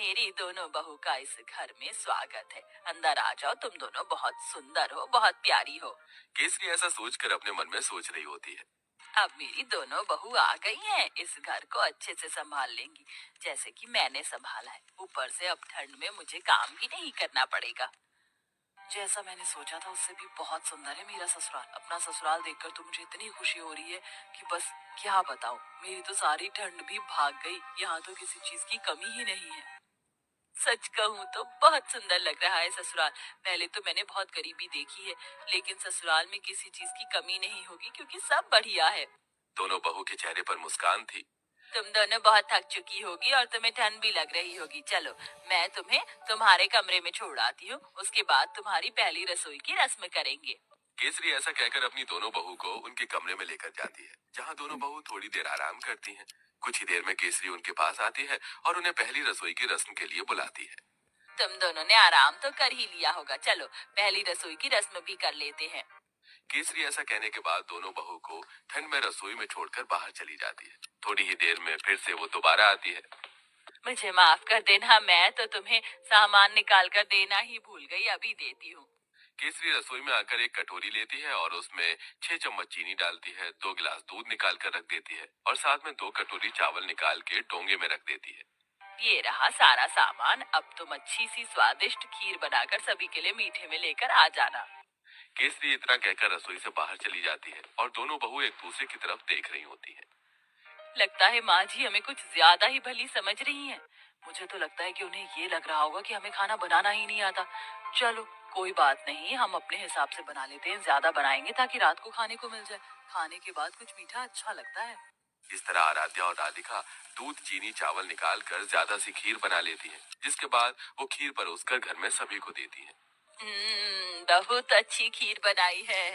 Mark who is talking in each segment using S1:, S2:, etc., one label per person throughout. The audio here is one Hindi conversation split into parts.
S1: मेरी दोनों बहू का इस घर में स्वागत है। अंदर आ जाओ, तुम दोनों बहुत सुंदर हो, बहुत प्यारी हो।
S2: केसरी ऐसा सोचकर अपने मन में सोच रही होती है।
S1: अब मेरी दोनों बहू आ गई हैं, इस घर को अच्छे से संभाल लेंगी, जैसे कि मैंने संभाला है। ऊपर से अब ठंड में मुझे काम भी नहीं करना पड़ेगा। जैसा मैंने सोचा था उससे भी बहुत सुंदर है मेरा ससुराल। अपना ससुराल देखकर तो मुझे इतनी खुशी हो रही है कि बस क्या बताऊं। मेरी तो सारी ठंड भी भाग गई। यहाँ तो किसी चीज की कमी ही नहीं है। सच कहूँ तो बहुत सुंदर लग रहा है ससुराल। पहले तो मैंने बहुत गरीबी देखी है, लेकिन ससुराल में किसी चीज की कमी नहीं होगी क्योंकि सब बढ़िया है।
S2: दोनों बहू के चेहरे पर मुस्कान थी।
S1: तुम दोनों बहुत थक चुकी होगी और तुम्हें ठंड भी लग रही होगी। चलो, मैं तुम्हें तुम्हारे कमरे में छोड़ आती हूँ, उसके बाद तुम्हारी पहली रसोई की रस्म करेंगे।
S2: केसरी ऐसा कहकर अपनी दोनों बहू को उनके कमरे में लेकर जाती है, जहाँ दोनों बहू थोड़ी देर आराम करती हैं। कुछ ही देर में केसरी उनके पास आती है और उन्हें पहली रसोई की रस्म के लिए बुलाती है।
S1: तुम दोनों ने आराम तो कर ही लिया होगा, चलो पहली रसोई की रस्म भी कर लेते हैं।
S2: केसरी ऐसा कहने के बाद दोनों बहू को ठंड में रसोई में छोड़कर बाहर चली जाती है। थोड़ी ही देर में फिर से वो दोबारा आती है।
S1: मुझे माफ कर देना, मैं तो तुम्हें सामान निकाल कर देना ही भूल गई, अभी देती हूँ।
S2: केसरी रसोई में आकर एक कटोरी लेती है और उसमें 6 चम्मच चीनी डालती है, 2 गिलास दूध निकाल कर रख देती है और साथ में 2 कटोरी चावल निकाल के डोंगे में रख देती है।
S1: ये रहा सारा सामान। अब तुम अच्छी सी स्वादिष्ट खीर बनाकर सभी के लिए मीठे में लेकर आ जाना।
S2: केसरी इतना कहकर रसोई से बाहर चली जाती है और दोनों बहू एक दूसरे की तरफ देख रही होती हैं।
S1: लगता है माँ जी हमें कुछ ज्यादा ही भली समझ रही हैं। मुझे तो लगता है कि उन्हें ये लग रहा होगा कि हमें खाना बनाना ही नहीं आता। चलो कोई बात नहीं, हम अपने हिसाब से बना लेते हैं। ज्यादा बनाएंगे ताकि रात को खाने को मिल जाए। खाने के बाद कुछ मीठा अच्छा लगता है।
S2: इस तरह आराध्या और राधिका दूध चीनी चावल निकाल कर ज्यादा सी खीर बना लेती हैं, जिसके बाद वो खीर परोसकर घर में सभी को देती हैं।
S1: बहुत अच्छी खीर बनाई है।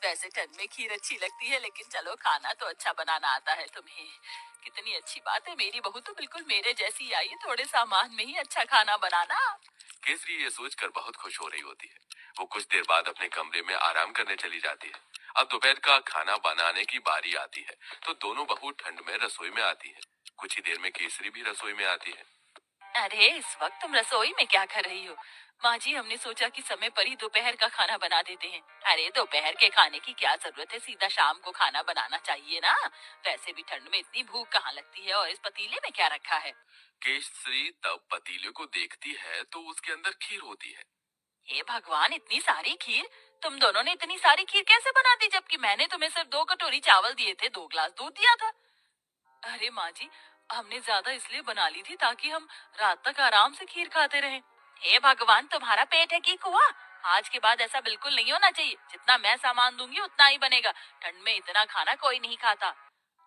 S1: वैसे ठंड में खीर अच्छी लगती है, लेकिन चलो खाना तो अच्छा बनाना आता है तुम्हें। कितनी अच्छी बात है, मेरी बहू तो बिल्कुल मेरे जैसी आई है, थोड़े सामान में ही अच्छा खाना बनाना।
S2: केसरी ये सोचकर बहुत खुश हो रही होती है। वो कुछ देर बाद अपने कमरे में आराम करने चली जाती है। अब दोपहर का खाना बनाने की बारी आती है, तो दोनों बहू ठंड में रसोई में आती है। कुछ ही देर में केसरी भी रसोई में आती है।
S1: अरे इस वक्त तुम रसोई में क्या कर रही हो? माँ जी, हमने सोचा कि समय पर ही दोपहर का खाना बना देते हैं। अरे दोपहर के खाने की क्या जरूरत है, सीधा शाम को खाना बनाना चाहिए ना। वैसे भी ठंड में इतनी भूख कहाँ लगती है। और इस पतीले में क्या रखा है?
S2: केसरी तब पतीले को देखती है तो उसके अंदर खीर होती है।
S1: हे भगवान, इतनी सारी खीर! तुम दोनों ने इतनी सारी खीर कैसे बना दी, जबकि मैंने तुम्हें सिर्फ 2 कटोरी चावल दिए थे, 2 गिलास दूध दिया था। अरे माँ जी, हमने ज्यादा इसलिए बना ली थी ताकि हम रात तक आराम से खीर खाते रहें। हे भगवान, तुम्हारा पेट है कि कुआं? आज के बाद ऐसा बिल्कुल नहीं होना चाहिए। जितना मैं सामान दूंगी उतना ही बनेगा। ठंड में इतना खाना कोई नहीं खाता।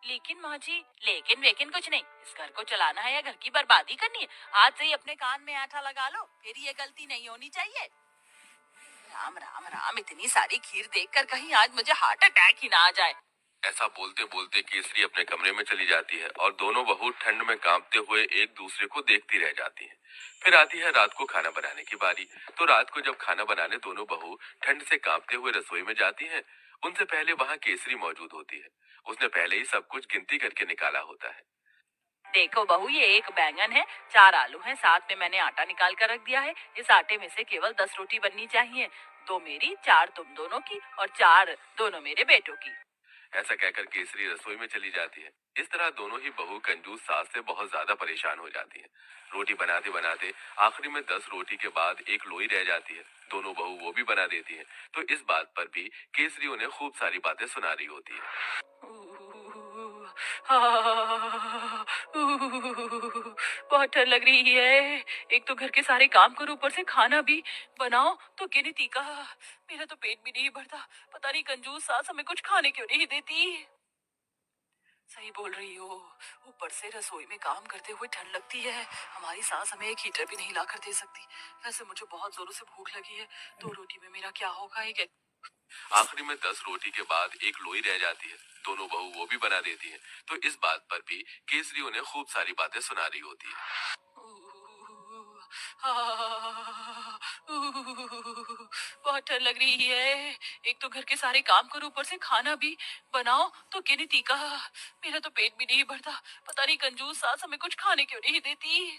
S1: लेकिन माँ जी, लेकिन वेकिन कुछ नहीं। इस घर को चलाना है या घर की बर्बादी करनी है? आज से ही अपने कान में आटा लगा लो, फिर ये गलती नहीं होनी चाहिए। राम राम राम, इतनी सारी खीर देखकर कहीं आज मुझे हार्ट अटैक ही ना आ जाए।
S2: ऐसा बोलते बोलते केसरी अपने कमरे में चली जाती है और दोनों बहू ठंड में कांपते हुए एक दूसरे को देखती रह जाती हैं। फिर आती है रात को खाना बनाने की बारी। तो रात को जब खाना बनाने दोनों बहू ठंड से कांपते हुए रसोई में जाती हैं, उनसे पहले वहां केसरी मौजूद होती है। उसने पहले ही सब कुछ गिनती करके निकाला होता है।
S1: देखो बहू, ये एक बैंगन है, 4 आलू हैं, साथ में मैंने आटा निकाल कर रख दिया है। इस आटे में से केवल 10 रोटी बननी चाहिए। 2 मेरी, 4 तुम दोनों की और 4 दोनों मेरे बेटों की।
S2: ऐसा कहकर केसरी रसोई में चली जाती है। इस तरह दोनों ही बहू कंजूस सास से बहुत ज्यादा परेशान हो जाती हैं। रोटी बनाते बनाते आखिरी में 10 रोटी के बाद एक लोई रह जाती है। दोनों बहू वो भी बना देती हैं। तो इस बात पर भी केसरी उन्हें खूब सारी बातें सुना रही होती है।
S1: बहुत ठंड लग रही है। एक तो घर के सारे काम करो, ऊपर से खाना भी बनाओ, तो गिनती का। मेरा तो पेट भी नहीं भरता। पता नहीं कंजूस सास हमें कुछ खाने क्यों नहीं देती। सही बोल रही हो। ऊपर से रसोई में काम करते हुए ठंड लगती है। हमारी सास हमें एक हीटर भी नहीं ला कर दे सकती। वैसे मुझे बहुत जोरों से भूख लगी है। 2 रोटी में मेरा क्या होगा? एक
S2: आखिरी में 10 रोटी के बाद एक लोई रह जाती है। दोनों बहू वो भी बना देती हैं। तो इस बात पर भी केसरी उन्हें खूब सारी बातें सुना रही होती है।
S1: बहुत ठंड लग रही है। एक तो घर के सारे काम करो, ऊपर से खाना भी बनाओ, तो गिनती का। मेरा तो पेट भी नहीं भरता। पता नहीं कंजूस सास हमें कुछ खाने क्यों नहीं देती।